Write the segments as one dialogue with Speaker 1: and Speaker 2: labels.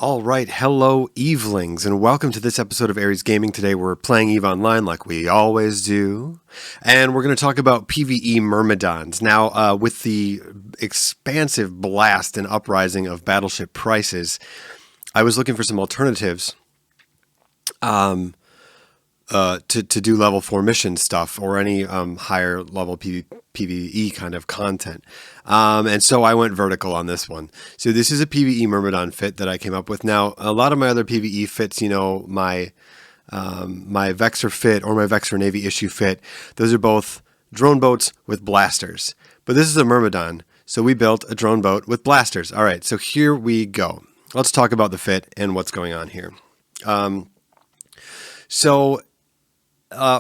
Speaker 1: All right, hello Evelings, and welcome to this episode of Aries Gaming. Today we're playing EVE Online like we always do, and we're going to talk about PvE Myrmidons. Now, with the expansive blast and uprising of Battleship prices, I was looking for some alternatives to do level 4 mission stuff or any higher level PvE kind of content. And so I went vertical on this one. So this is a PvE Myrmidon fit that I came up with. Now, a lot of my other PvE fits, you know, my Vexor fit or my Vexor Navy issue fit, those are both drone boats with blasters. But this is a Myrmidon, so we built a drone boat with blasters. All right, so here we go. Let's talk about the fit and what's going on here.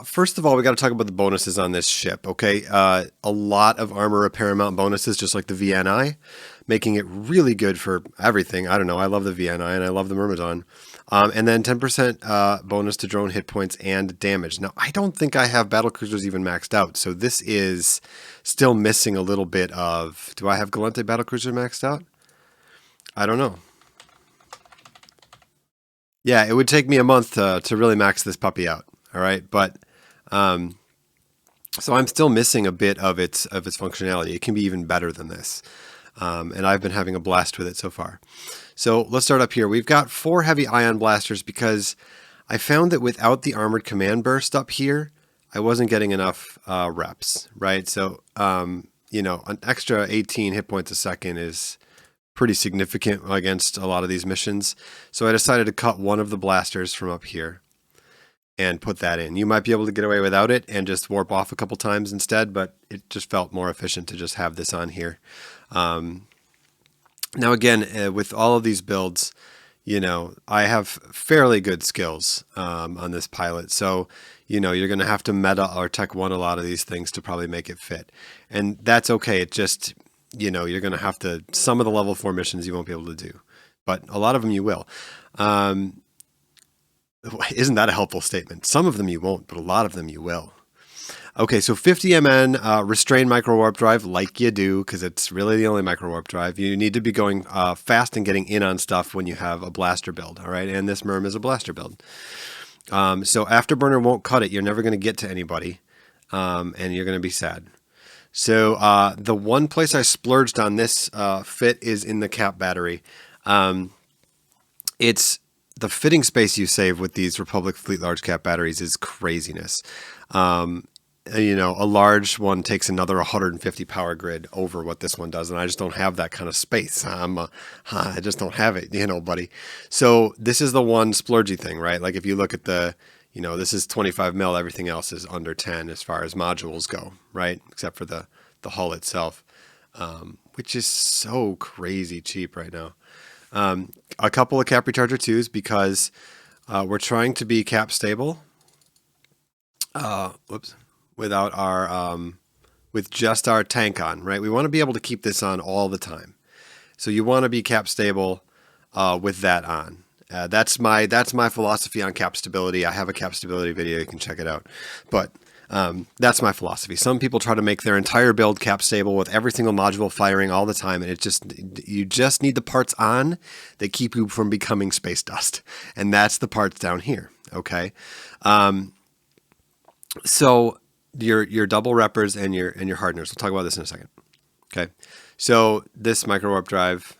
Speaker 1: First of all, we got to talk about the bonuses on this ship, okay? A lot of armor repair amount bonuses, just like the VNI, making it really good for everything. I don't know, I love the VNI and I love the Myrmidon. And then 10% bonus to drone hit points and damage. Now, I don't think I have battlecruisers even maxed out, so this is still missing a little bit of... Do I have Galente battlecruiser maxed out? I don't know. Yeah, it would take me a month to really max this puppy out. All right, but so I'm still missing a bit of its functionality. It can be even better than this, and I've been having a blast with it so far. So let's start up here. We've got 4 heavy ion blasters because I found that without the armored command burst up here, I wasn't getting enough reps. Right, so you know, an extra 18 hit points a second is pretty significant against a lot of these missions. So I decided to cut one of the blasters from up here and put that in. You might be able to get away without it and just warp off a couple times instead, but it just felt more efficient to just have this on here. Now again, with all of these builds, you know, I have fairly good skills on this pilot, so you know, you're going to have to meta or tech 1 a lot of these things to probably make it fit, and that's okay. It just, you know, you're going to have to, some of the level 4 missions you won't be able to do, but a lot of them you will. Isn't that a helpful statement? Some of them you won't, but a lot of them you will. Okay, so 50 MN Restrained Microwarpdrive, like you do, because it's really the only Microwarpdrive. You need to be going fast and getting in on stuff when you have a blaster build, all right? And this Myrm is a blaster build. So Afterburner won't cut it. You're never going to get to anybody, and you're going to be sad. So the one place I splurged on this fit is in the cap battery. It's... The fitting space you save with these Republic Fleet large cap batteries is craziness. You know, a large one takes another 150 power grid over what this one does, and I just don't have that kind of space. I just don't have it, you know, buddy. So this is the one splurgy thing, right? Like if you look at the, you know, this is 25 mil, everything else is under 10 as far as modules go, right? Except for the hull itself, which is so crazy cheap right now. A couple of cap recharger 2s because we're trying to be cap stable. Without our with just our tank on, right? We want to be able to keep this on all the time. So you want to be cap stable with that on. That's my philosophy on cap stability. I have a cap stability video, you can check it out. But that's my philosophy. Some people try to make their entire build cap stable with every single module firing all the time, and you just need the parts on that keep you from becoming space dust, and that's the parts down here. Okay, so your double reppers and your hardeners. We'll talk about this in a second. Okay, so this Microwarpdrive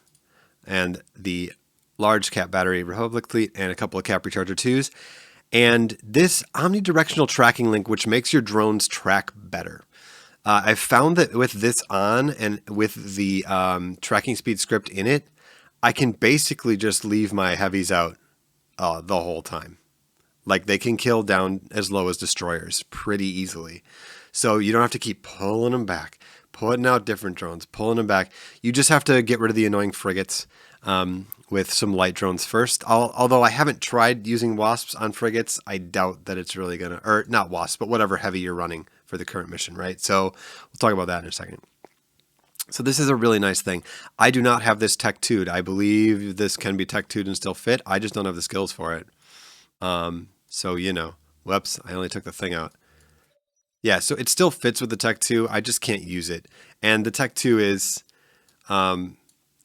Speaker 1: and the large cap battery Republic fleet and a couple of cap recharger 2s. And this omnidirectional tracking link, which makes your drones track better. I've found that with this on and with the tracking speed script in it, I can basically just leave my heavies out the whole time. Like they can kill down as low as destroyers pretty easily. So you don't have to keep pulling them back, putting out different drones, pulling them back. You just have to get rid of the annoying frigates. With some light drones first. Although I haven't tried using wasps on frigates, I doubt that it's really gonna, or not wasps, but whatever heavy you're running for the current mission, right? So we'll talk about that in a second. So this is a really nice thing. I do not have this tech 2'd. I believe this can be tech 2'd and still fit. I just don't have the skills for it. So you know, whoops, I only took the thing out. Yeah, so it still fits with the tech 2. I just can't use it. And the tech 2 is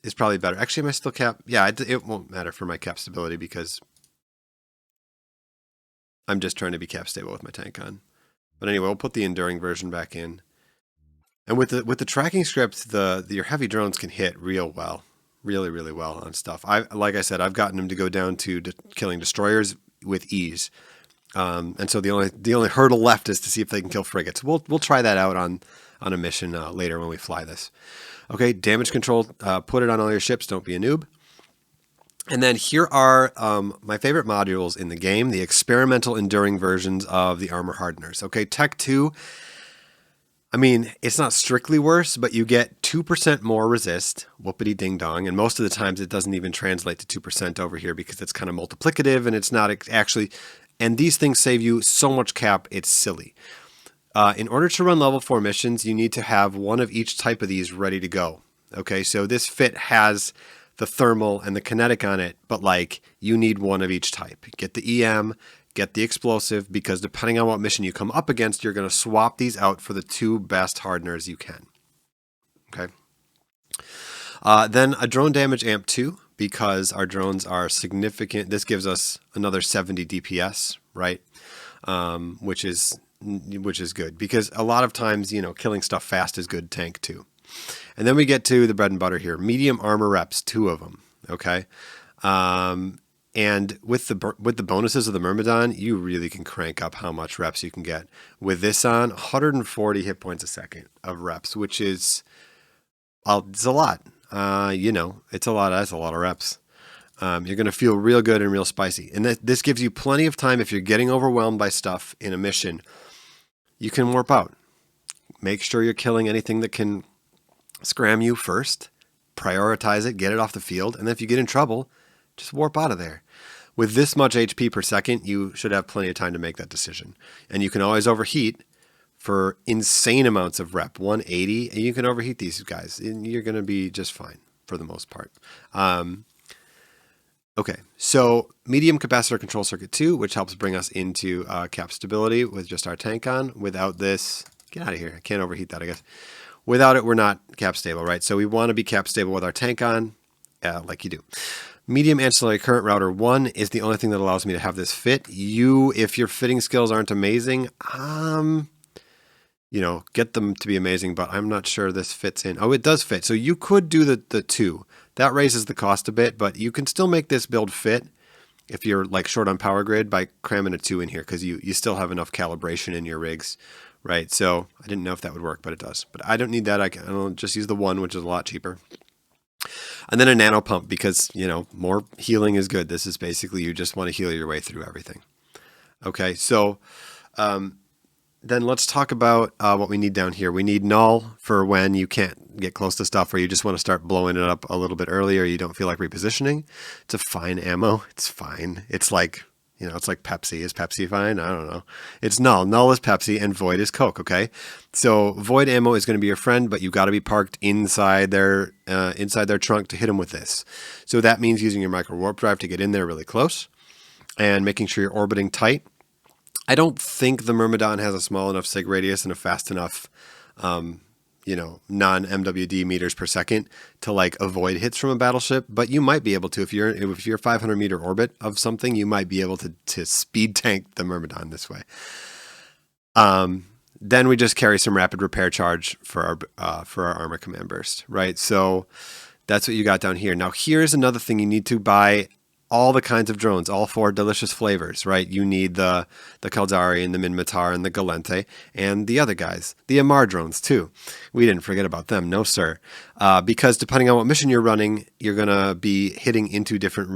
Speaker 1: is probably better. Actually, am I still cap? Yeah, it won't matter for my cap stability because I'm just trying to be cap stable with my tank on. But anyway, we'll put the enduring version back in. And with the tracking script, your heavy drones can hit real well, really well on stuff. Like I said, I've gotten them to go down to killing destroyers with ease. And so the only hurdle left is to see if they can kill frigates. We'll try that out on a mission later when we fly this. Okay, damage control. Put it on all your ships. Don't be a noob. And then here are my favorite modules in the game, the experimental enduring versions of the armor hardeners. Okay, Tech 2, I mean, it's not strictly worse, but you get 2% more resist, whoopity ding dong, and most of the times it doesn't even translate to 2% over here because it's kind of multiplicative and it's not actually, and these things save you so much cap, it's silly. In order to run level 4 missions, you need to have one of each type of these ready to go. Okay, so this fit has the thermal and the kinetic on it, but like you need one of each type. Get the EM, get the explosive, because depending on what mission you come up against, you're going to swap these out for the 2 best hardeners you can. Okay. Then a drone damage amp 2, because our drones are significant. This gives us another 70 DPS, right? Which is good, because a lot of times, killing stuff fast is good tank too. And then we get to the bread and butter here, medium armor reps, 2 of them. Okay. And with the bonuses of the Myrmidon, you really can crank up how much reps you can get. With this on, 140 hit points a second of reps, which is, it's a lot. It's a lot. That's a lot of reps. You're going to feel real good and real spicy. And this gives you plenty of time if you're getting overwhelmed by stuff in a mission. You can warp out. Make sure you're killing anything that can scram you first. Prioritize it. Get it off the field. And then if you get in trouble, just warp out of there. With this much HP per second, you should have plenty of time to make that decision. And you can always overheat for insane amounts of rep. 180, and you can overheat these guys. And you're going to be just fine for the most part. Okay, so medium capacitor control circuit 2, which helps bring us into cap stability with just our tank on. Without this, get out of here. I can't overheat that, I guess. Without it, we're not cap stable, right? So we want to be cap stable with our tank on, like you do. Medium ancillary current router 1 is the only thing that allows me to have this fit. If your fitting skills aren't amazing, get them to be amazing, but I'm not sure this fits in. Oh, it does fit. So you could do the 2. That raises the cost a bit, but you can still make this build fit if you're like short on power grid by cramming a 2 in here, because you still have enough calibration in your rigs, right? So I didn't know if that would work, but it does. But I don't need that. I'll just use the 1, which is a lot cheaper. And then a nano pump, because, more healing is good. This is basically, you just want to heal your way through everything. Okay, so then let's talk about what we need down here. We need null for when you can't get close to stuff, or you just want to start blowing it up a little bit earlier. You don't feel like repositioning. It's a fine ammo. It's fine. It's like, it's like Pepsi. Is Pepsi fine? I don't know. It's null. Null is Pepsi and void is Coke. Okay. So void ammo is going to be your friend, but you got to be parked inside their trunk to hit them with this. So that means using your Microwarpdrive to get in there really close and making sure you're orbiting tight. I don't think the Myrmidon has a small enough sig radius and a fast enough, non-MWD meters per second to like avoid hits from a battleship, but you might be able to. If you're 500 meter orbit of something, you might be able to speed tank the Myrmidon this way. Then we just carry some rapid repair charge for our armor command burst, right? So that's what you got down here. Now here's another thing you need to buy. All the kinds of drones, all 4 delicious flavors, right? You need the Caldari and the Minmatar and the Galente and the other guys, the Amar drones too. We didn't forget about them, no sir. Because depending on what mission you're running, you're going to be hitting into different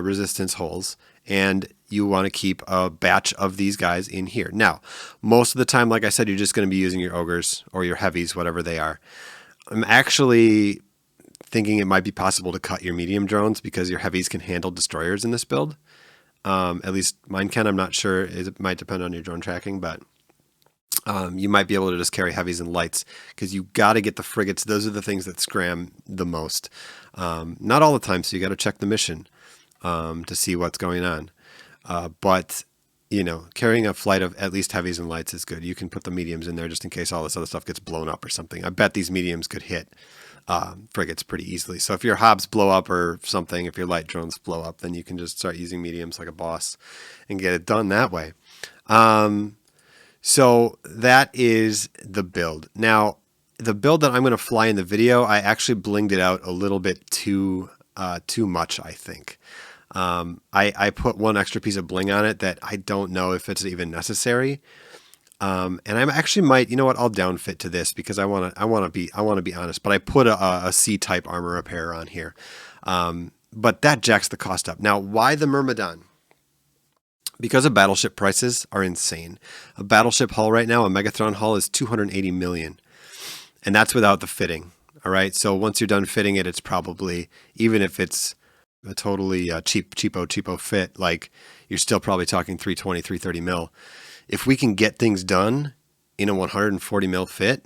Speaker 1: resistance holes, and you want to keep a batch of these guys in here. Now, most of the time, like I said, you're just going to be using your ogres or your heavies, whatever they are. I'm actually thinking it might be possible to cut your medium drones because your heavies can handle destroyers in this build. At least mine can. I'm not sure. It might depend on your drone tracking, but you might be able to just carry heavies and lights because you got to get the frigates. Those are the things that scram the most. Not all the time, so you got to check the mission to see what's going on. But carrying a flight of at least heavies and lights is good. You can put the mediums in there just in case all this other stuff gets blown up or something. I bet these mediums could hit frigates pretty easily. So if your hobs blow up or something, if your light drones blow up, then you can just start using mediums like a boss and get it done that way. So that is the build. Now, the build that I'm going to fly in the video, I actually blinged it out a little bit too much, I think. I put one extra piece of bling on it that I don't know if it's even necessary. And I actually might, you know what? I'll downfit to this because I want to be honest. But I put a C-type armor repair on here, but that jacks the cost up. Now, why the Myrmidon? Because of battleship prices are insane. A battleship hull right now, a Megathron hull, is 280 million, and that's without the fitting. All right, so once you're done fitting it, it's probably, even if it's a totally cheapo fit, like you're still probably talking 320, 330 mil. If we can get things done in a 140 mil fit,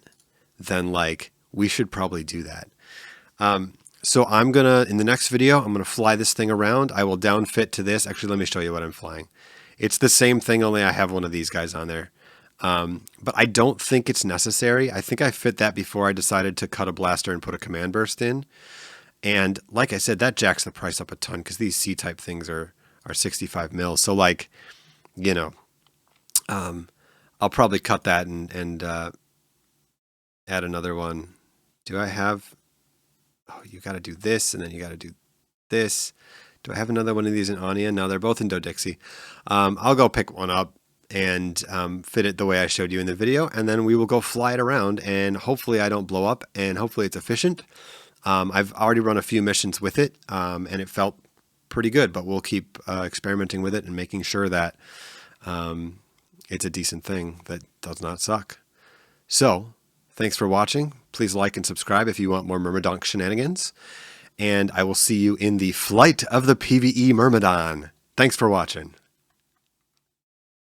Speaker 1: then like we should probably do that. So I'm gonna, in the next video, I'm gonna fly this thing around. I will downfit to this. Actually, let me show you what I'm flying. It's the same thing, only I have one of these guys on there. But I don't think it's necessary. I think I fit that before I decided to cut a blaster and put a command burst in. And like I said, that jacks the price up a ton because these C-type things are 65 mil. So like, you know, I'll probably cut that and add another one. Do I have... Oh, you got to do this, and then you got to do this. Do I have another one of these in Anya? No, they're both in Dodixie. I'll go pick one up and fit it the way I showed you in the video, and then we will go fly it around, and hopefully I don't blow up, and hopefully it's efficient. I've already run a few missions with it, and it felt pretty good, but we'll keep experimenting with it and making sure that it's a decent thing that does not suck. So, thanks for watching. Please like and subscribe if you want more Myrmidon shenanigans. And I will see you in the flight of the PvE Myrmidon. Thanks for watching.